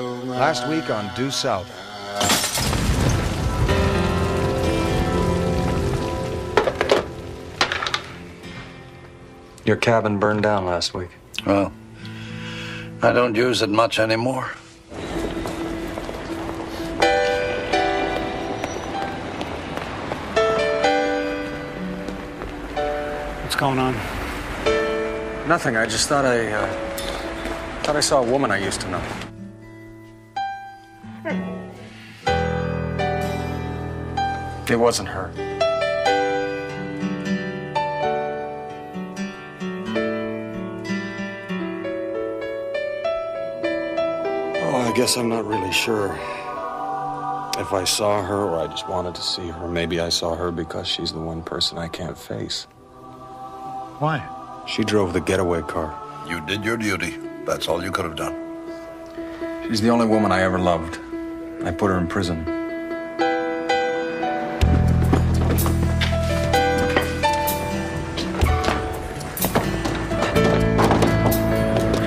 Last week on Due South. Your cabin burned down last week. Well, I don't use it much anymore. What's going on? Nothing. I just thought I saw a woman I used to know. It wasn't her. Oh, I guess I'm not really sure if I saw her or I just wanted to see her. Maybe I saw her because she's the one person I can't face. Why? She drove the getaway car. You did your duty. That's all you could have done. She's the only woman I ever loved. I put her in prison.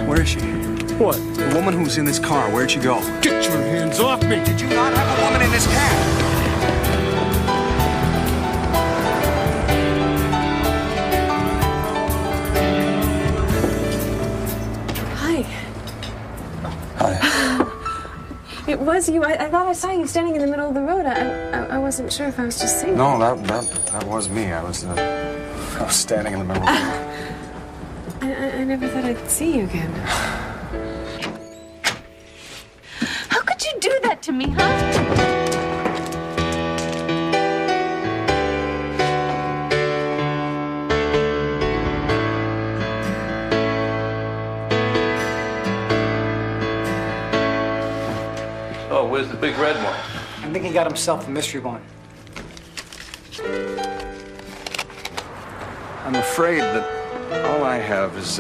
Where is she? What? The woman who's in this car. Where'd she go? Get your hands off me! Did you not have a woman in this cab? It was you. I thought I saw you standing in the middle of the road. I wasn't sure if I was just seeing. No, that was me. I was standing in the middle of the road. I never thought I'd see you again. How could you do that to me, huh? Oh, where's the big red one? I think he got himself a mystery one. I'm afraid that all I have is,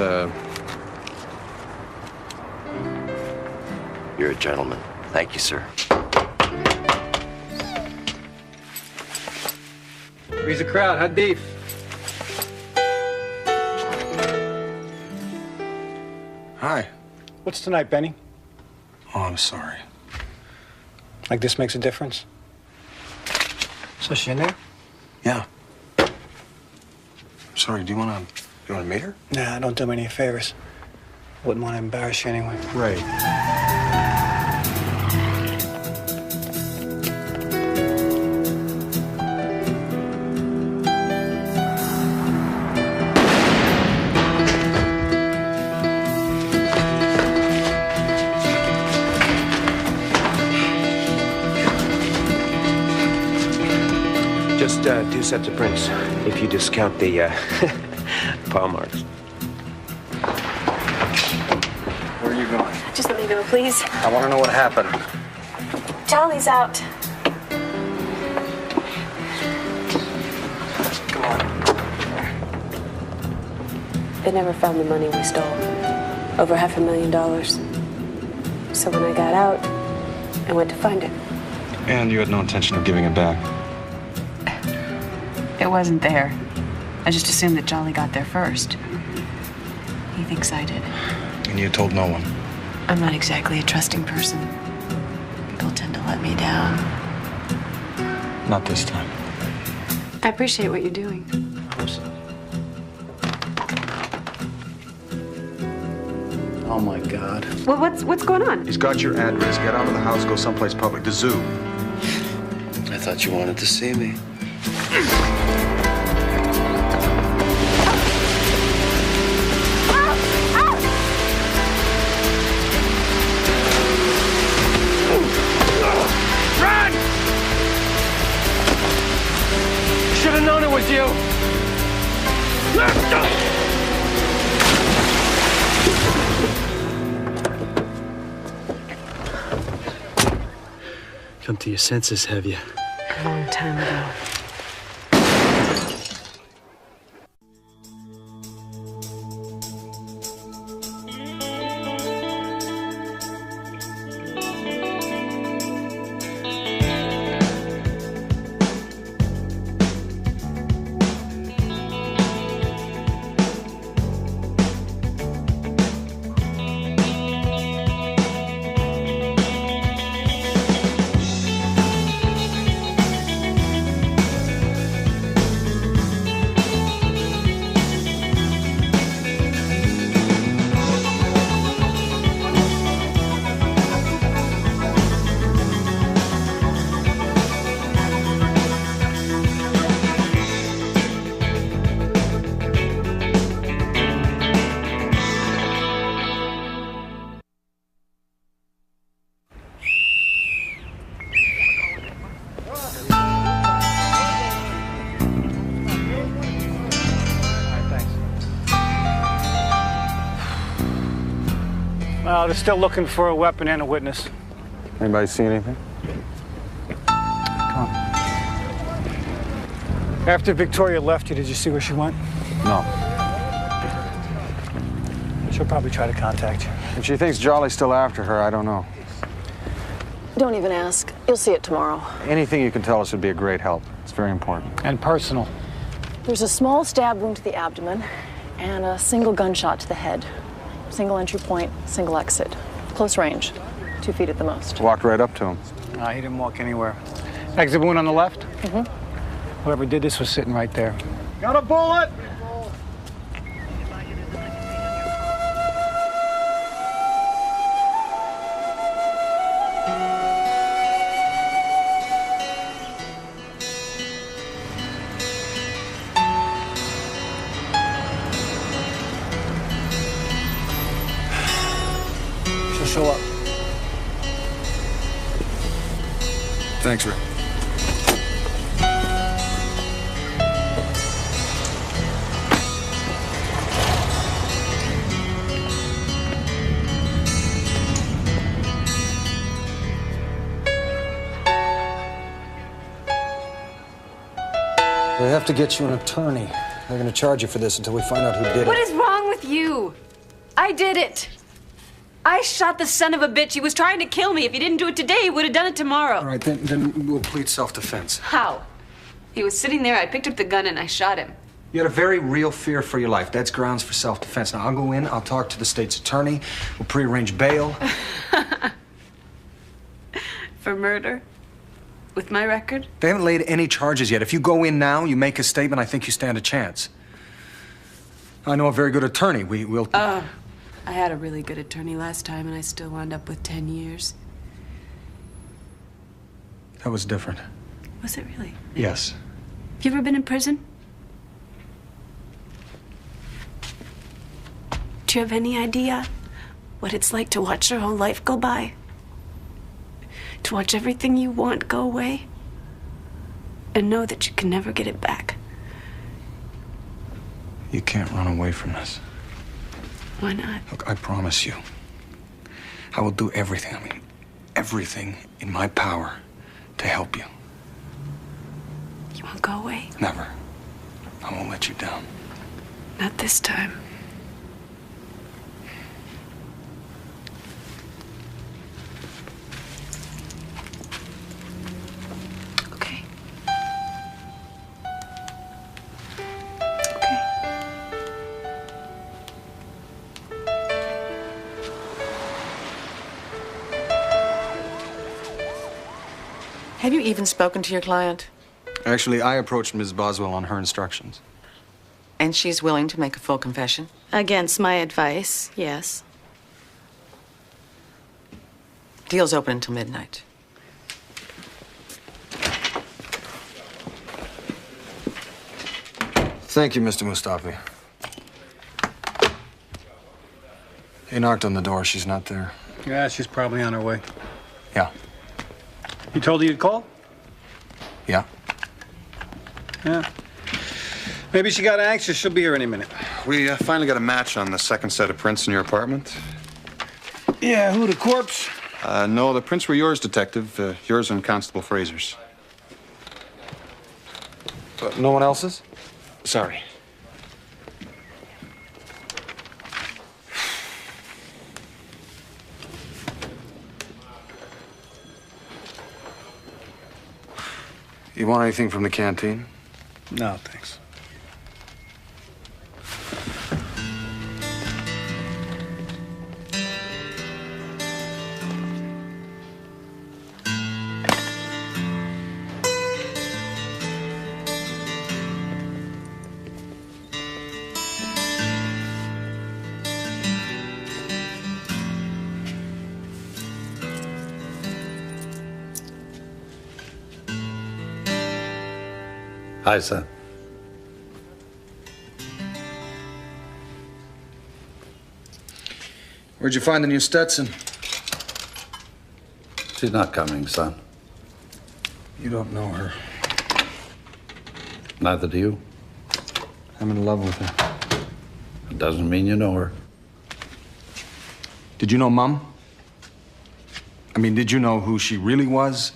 You're a gentleman. Thank you, sir. Three's a crowd, hot beef. Hi. What's tonight, Benny? Oh, I'm sorry. Like this makes a difference? So she in there? Yeah. Sorry, do you want to meet her? Nah, don't do me any favors. Wouldn't want to embarrass you anyway. Right. Just 2 sets of prints, if you discount the paw marks. Where are you going? Just let me go, please. I want to know what happened. Charlie's out. Come on. They never found the money we stole. Over $500,000. So when I got out, I went to find it. And you had no intention of giving it back? It wasn't there. I just assumed that Jolly got there first. He thinks I did. And you told no one? I'm not exactly a trusting person. People tend to let me down. Not this time. I appreciate what you're doing. I hope so. Oh, my God. Well, what's going on? He's got your address. Get out of the house, go someplace public. The zoo. I thought you wanted to see me. Run! Should have known it was you. Come to your senses, have you? A long time ago. They're still looking for a weapon and a witness. Anybody see anything? Come on. After Victoria left you, did you see where she went? No. She'll probably try to contact you. If she thinks Jolly's still after her, I don't know. Don't even ask. You'll see it tomorrow. Anything you can tell us would be a great help. It's very important. And personal. There's a small stab wound to the abdomen and a single gunshot to the head. Single entry point, single exit. Close range. 2 feet at the most. Walked right up to him. He didn't walk anywhere. Exit wound on the left? Mm-hmm. Whoever did this was sitting right there. Got a bullet! She'll show up. Thanks, Rick. We have to get you an attorney. They're going to charge you for this until we find out who did it. What is wrong with you? I did it. I shot the son of a bitch. He was trying to kill me. If he didn't do it today, he would have done it tomorrow. All right, then we'll plead self-defense. How? He was sitting there, I picked up the gun and I shot him. You had a very real fear for your life. That's grounds for self-defense. Now, I'll go in, I'll talk to the state's attorney, we'll prearrange bail. For murder? With my record? They haven't laid any charges yet. If you go in now, you make a statement, I think you stand a chance. I know a very good attorney. We'll... I had a really good attorney last time and I still wound up with 10 years. That was different. Was it really? Yes. Have you ever been in prison? Do you have any idea what it's like to watch your whole life go by? To watch everything you want go away? And know that you can never get it back? You can't run away from this. Why not? Look, I promise you, I will do everything, everything in my power to help you. You won't go away? Never. I won't let you down. Not this time. Okay. Okay. Have you even spoken to your client? Actually, I approached Ms. Boswell on her instructions. And she's willing to make a full confession? Against my advice, yes. Deal's open until midnight. Thank you, Mr. Mustafi. He knocked on the door. She's not there. Yeah, she's probably on her way. Yeah. You told her you'd call? Yeah. Yeah. Maybe she got anxious. She'll be here any minute. We finally got a match on the second set of prints in your apartment. Yeah, who, the corpse? No, the prints were yours, Detective. Yours and Constable Fraser's. But no one else's? Sorry. You want anything from the canteen? No, thanks. Hi, son. Where'd you find the new Stetson? She's not coming, son. You don't know her. Neither do you. I'm in love with her. It doesn't mean you know her. Did you know Mom? I mean, did you know who she really was?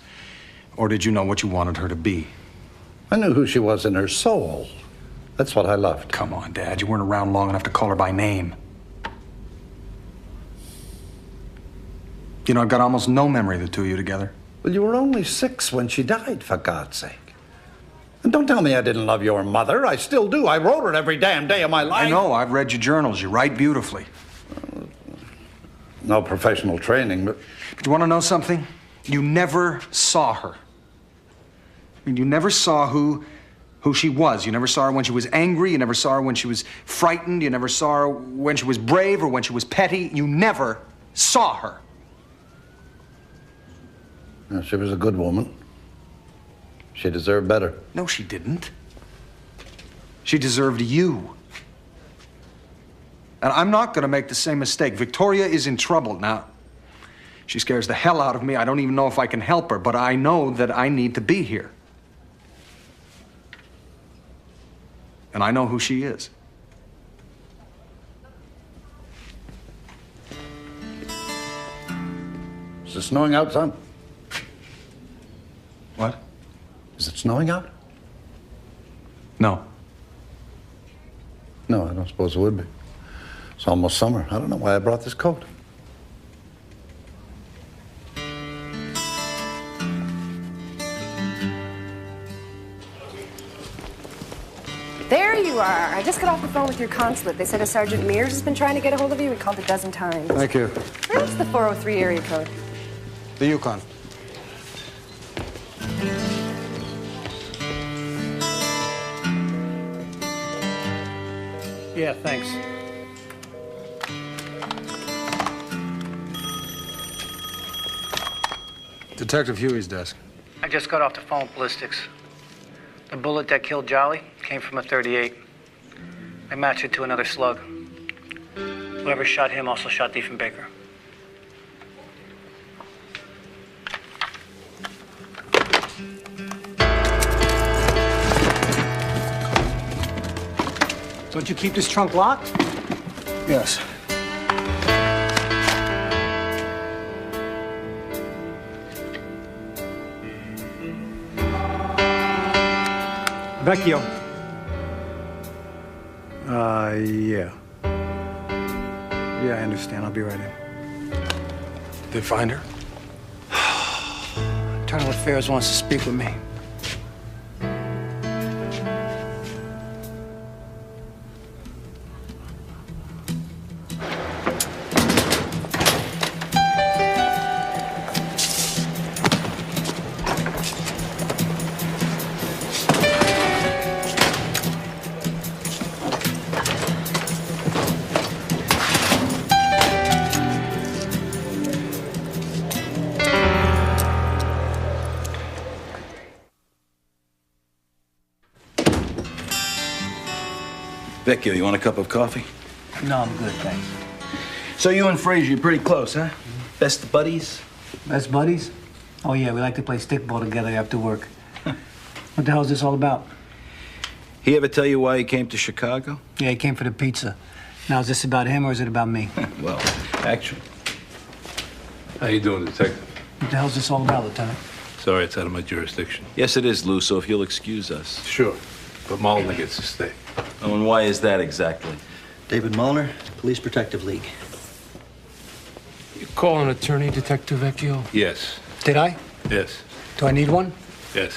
Or did you know what you wanted her to be? I knew who she was in her soul. That's what I loved. Come on, Dad. You weren't around long enough to call her by name. You know, I've got almost no memory of the two of you together. Well, you were only 6 when she died, for God's sake. And don't tell me I didn't love your mother. I still do. I wrote her every damn day of my life. I know. I've read your journals. You write beautifully. No professional training, but... But you want to know something? You never saw her. I mean, you never saw who she was. You never saw her when she was angry. You never saw her when she was frightened. You never saw her when she was brave or when she was petty. You never saw her. No, she was a good woman. She deserved better. No, she didn't. She deserved you. And I'm not going to make the same mistake. Victoria is in trouble now. She scares the hell out of me. I don't even know if I can help her, but I know that I need to be here. And I know who she is. Is it snowing out, son? What? Is it snowing out? No. No, I don't suppose it would be. It's almost summer. I don't know why I brought this coat. There you are. I just got off the phone with your consulate. They said a Sergeant Mears has been trying to get a hold of you. We called a dozen times. Thank you. Where's the 403 area code? The Yukon. Yeah, thanks. Detective Huey's desk. I just got off the phone with ballistics. The bullet that killed Jolly came from a .38. I matched it to another slug. Whoever shot him also shot Diefenbaker. Don't you keep this trunk locked? Yes. Vecchio. Yeah. Yeah, I understand. I'll be right in. Did they find her? Internal Affairs wants to speak with me. Vecchio, you want a cup of coffee? No, I'm good, thanks. So you and Frazier pretty close, huh? Best of buddies? Best buddies? Oh, yeah, we like to play stickball together after work. What the hell is this all about? He ever tell you why he came to Chicago? Yeah, he came for the pizza. Now, is this about him or is it about me? Well, actually. How you doing, Detective? What the hell's this all about, Lieutenant? Sorry, it's out of my jurisdiction. Yes, it is, Lou, so if you'll excuse us. Sure, but Malden gets to stay. Oh, and why is that exactly? David Mulliner, Police Protective League. You call an attorney, Detective Vecchio? Yes. Did I? Yes. Do I need one? Yes.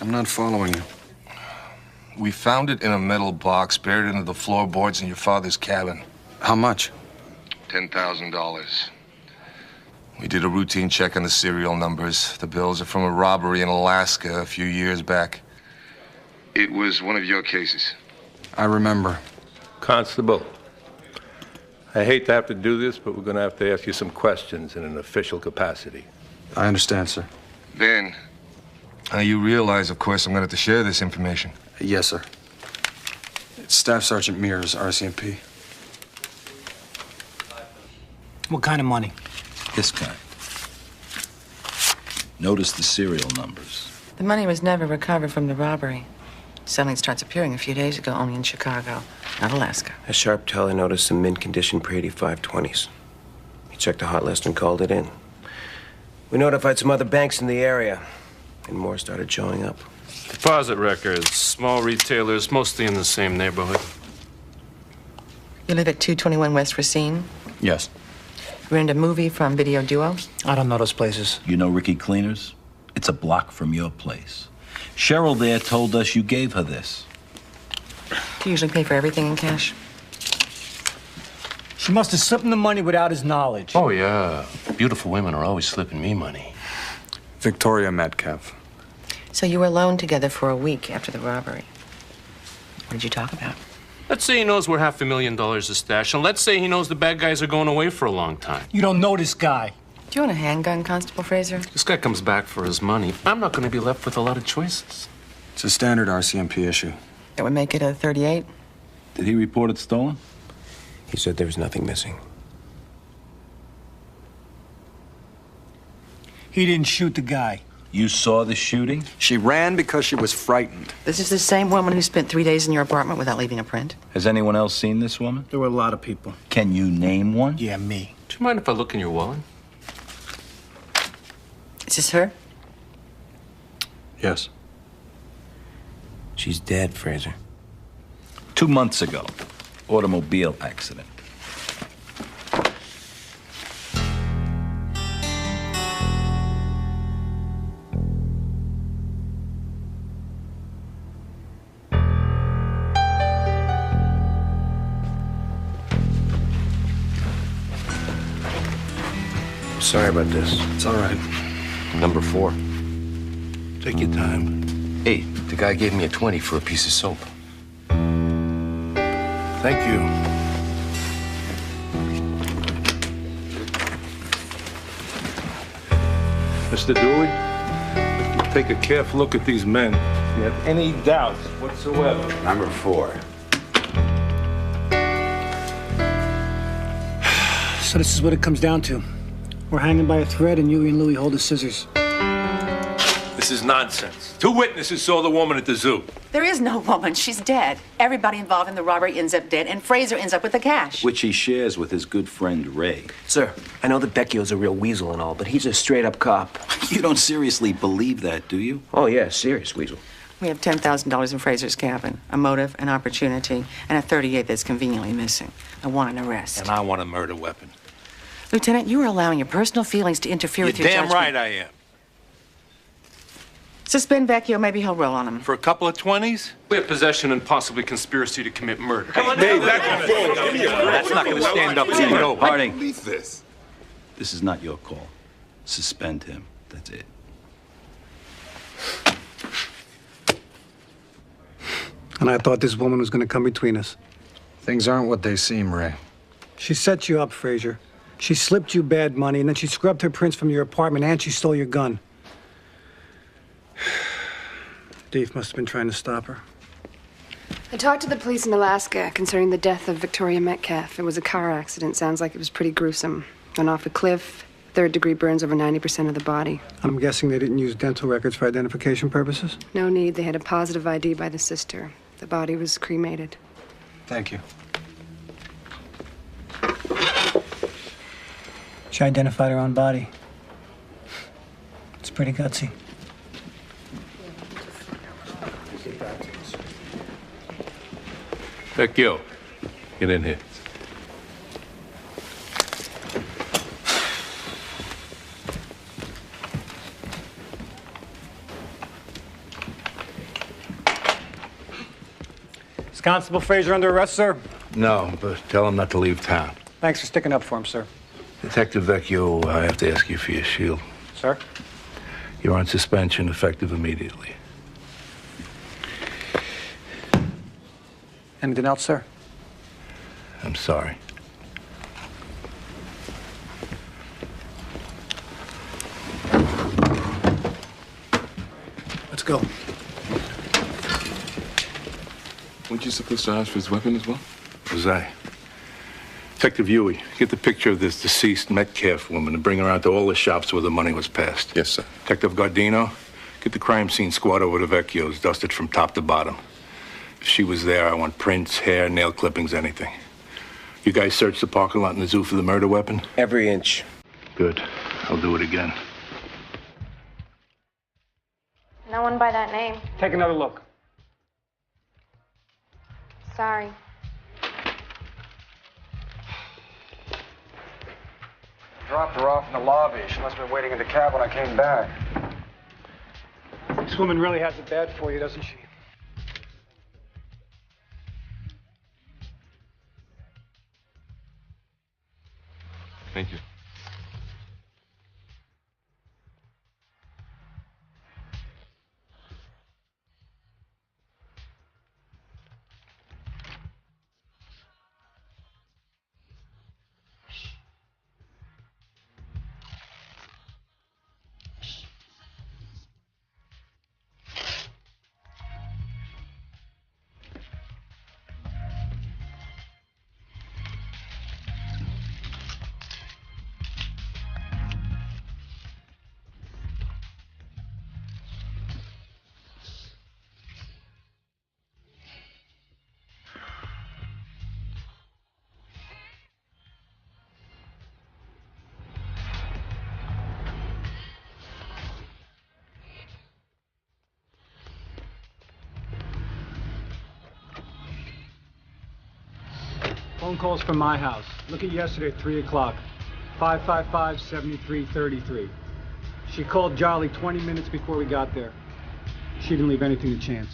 I'm not following you. We found it in a metal box buried into the floorboards in your father's cabin. How much? $10,000. We did a routine check on the serial numbers. The bills are from a robbery in Alaska a few years back. It was one of your cases. I remember. Constable, I hate to have to do this, but we're going to have to ask you some questions in an official capacity. I understand, sir. Ben, you realize, of course, I'm going to have to share this information. Yes, sir. It's Staff Sergeant Mears, RCMP. What kind of money? This kind. Notice the serial numbers. The money was never recovered from the robbery. Suddenly it starts appearing a few days ago, only in Chicago, not Alaska. A sharp teller noticed some mint-condition pre-85 20s. He checked the hot list and called it in. We notified some other banks in the area, and more started showing up. Deposit records, small retailers, mostly in the same neighborhood. You live at 221 West Racine? Yes. Rented a movie from Video Duo? I don't know those places. You know Ricky Cleaners? It's a block from your place. Cheryl there told us you gave her this. Do you usually pay for everything in cash? She must have slipped him the money without his knowledge. Oh, yeah. Beautiful women are always slipping me money. Victoria Metcalf. So you were alone together for a week after the robbery. What did you talk about? Let's say he knows we're $500,000 is stashed, and let's say he knows the bad guys are going away for a long time. You don't know this guy. Do you want a handgun, Constable Fraser? This guy comes back for his money. I'm not going to be left with a lot of choices. It's a standard RCMP issue. That would make it a 38? Did he report it stolen? He said there was nothing missing. He didn't shoot the guy. You saw the shooting? She ran because she was frightened. This is the same woman who spent 3 days in your apartment without leaving a print? Has anyone else seen this woman? There were a lot of people. Can you name one? Yeah, me. Do you mind if I look in your wallet? Is this her? Yes. She's dead, Fraser. 2 months ago. Automobile accident. Sorry about this. It's all right. Number 4. Take your time. Hey, the guy gave me a 20 for a piece of soap. Thank you. Mr. Dewey, take a careful look at these men. If you have any doubts whatsoever. Number 4. So this is what it comes down to. We're hanging by a thread, and Huey and Louie hold the scissors. This is nonsense. 2 witnesses saw the woman at the zoo. There is no woman. She's dead. Everybody involved in the robbery ends up dead, and Fraser ends up with the cash. Which he shares with his good friend Ray. Sir, I know that Vecchio's a real weasel and all, but he's a straight-up cop. You don't seriously believe that, do you? Oh, yeah, serious weasel. We have $10,000 in Fraser's cabin, a motive, an opportunity, and a 38 that's conveniently missing. I want an arrest. And I want a murder weapon. Lieutenant, you are allowing your personal feelings to interfere with your You're damn judgment. right I am. Suspend Vecchio, maybe he'll roll on him. For a couple of 20s? We have possession and possibly conspiracy to commit murder. That's not going to stand up to you. No. Harding. This is not your call. Suspend him. That's it. And I thought this woman was going to come between us. Things aren't what they seem, Ray. She set you up, Fraser. She slipped you bad money, and then she scrubbed her prints from your apartment, and she stole your gun. Dave must have been trying to stop her. I talked to the police in Alaska concerning the death of Victoria Metcalf. It was a car accident. Sounds like it was pretty gruesome. Went off a cliff, 3rd-degree burns over 90% of the body. I'm guessing they didn't use dental records for identification purposes? No need. They had a positive ID by the sister. The body was cremated. Thank you. She identified her own body. It's pretty gutsy. Vecchio, get in here. Is Constable Fraser under arrest, sir? No, but tell him not to leave town. Thanks for sticking up for him, sir. Detective Vecchio, I have to ask you for your shield. Sir? You're on suspension, effective immediately. Anything else, sir? I'm sorry. Let's go. Weren't you supposed to ask for his weapon as well? Was I? Detective Huey, get the picture of this deceased Metcalf woman and bring her out to all the shops where the money was passed. Yes, sir. Detective Gardino, get the crime scene squad over to Vecchio's, dusted from top to bottom. If she was there, I want prints, hair, nail clippings, anything. You guys searched the parking lot in the zoo for the murder weapon? Every inch. Good. I'll do it again. No one by that name. Take another look. Sorry. Dropped her off in the lobby. She must have been waiting in the cab when I came back. This woman really has it bad for you, doesn't she? Thank you. Phone calls from my house. Look at yesterday at 3 o'clock. 555-7333. She called Jolly 20 minutes before we got there. She didn't leave anything to chance.